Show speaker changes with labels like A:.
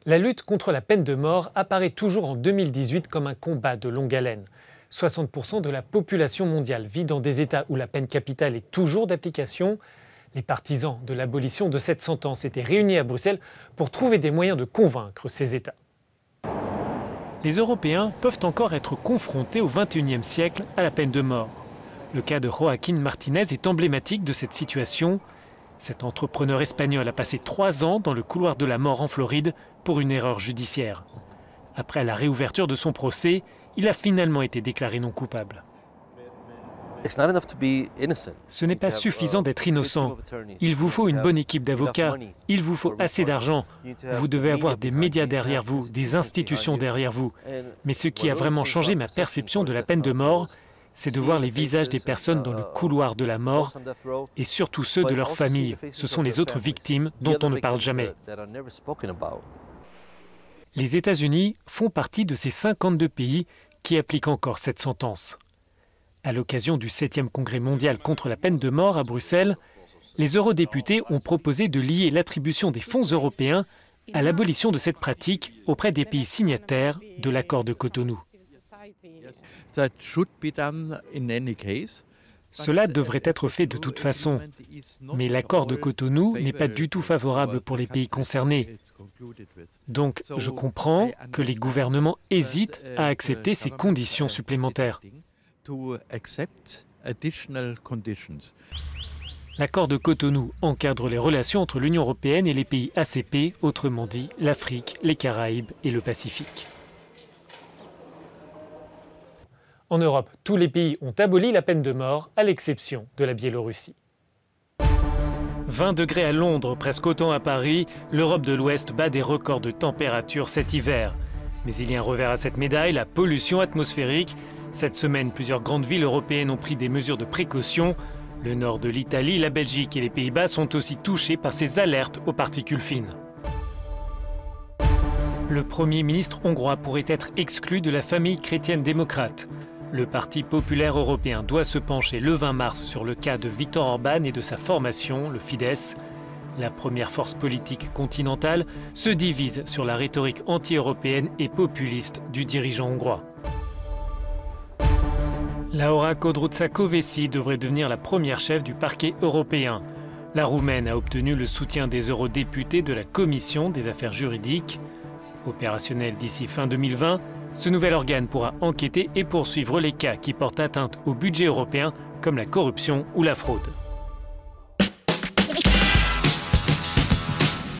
A: La lutte contre la peine de mort apparaît toujours en 2018 comme un combat de longue haleine. 60% de la population mondiale vit dans des États où la peine capitale est toujours d'application. Les partisans de l'abolition de cette sentence étaient réunis à Bruxelles pour trouver des moyens de convaincre ces États. Les Européens peuvent encore être confrontés au XXIe siècle à la peine de mort. Le cas de Joaquín Martínez est emblématique de cette situation. Cet entrepreneur espagnol a passé 3 ans dans le couloir de la mort en Floride pour une erreur judiciaire. Après la réouverture de son procès, il a finalement été déclaré non coupable. Ce n'est pas suffisant d'être innocent. Il vous faut une bonne équipe d'avocats, il vous faut assez d'argent, vous devez avoir des médias derrière vous, des institutions derrière vous. Mais ce qui a vraiment changé ma perception de la peine de mort, c'est de voir les visages des personnes dans le couloir de la mort et surtout ceux de leurs familles. Ce sont les autres victimes dont on ne parle jamais. Les États-Unis font partie de ces 52 pays qui appliquent encore cette sentence. À l'occasion du 7e congrès mondial contre la peine de mort à Bruxelles, les eurodéputés ont proposé de lier l'attribution des fonds européens à l'abolition de cette pratique auprès des pays signataires de l'accord de Cotonou. Cela devrait être fait de toute façon, mais l'accord de Cotonou n'est pas du tout favorable pour les pays concernés. Donc je comprends que les gouvernements hésitent à accepter ces conditions supplémentaires. L'accord de Cotonou encadre les relations entre l'Union européenne et les pays ACP, autrement dit l'Afrique, les Caraïbes et le Pacifique. En Europe, tous les pays ont aboli la peine de mort, à l'exception de la Biélorussie. 20 degrés à Londres, presque autant à Paris, l'Europe de l'Ouest bat des records de température cet hiver. Mais il y a un revers à cette médaille, la pollution atmosphérique. Cette semaine, plusieurs grandes villes européennes ont pris des mesures de précaution. Le nord de l'Italie, la Belgique et les Pays-Bas sont aussi touchés par ces alertes aux particules fines. Le Premier ministre hongrois pourrait être exclu de la famille chrétienne-démocrate. Le Parti populaire européen doit se pencher le 20 mars sur le cas de Viktor Orban et de sa formation, le Fidesz. La première force politique continentale se divise sur la rhétorique anti-européenne et populiste du dirigeant hongrois. Laura Codruța-Kövesi devrait devenir la première chef du parquet européen. La Roumaine a obtenu le soutien des eurodéputés de la Commission des affaires juridiques. Opérationnel d'ici fin 2020, ce nouvel organe pourra enquêter et poursuivre les cas qui portent atteinte au budget européen, comme la corruption ou la fraude.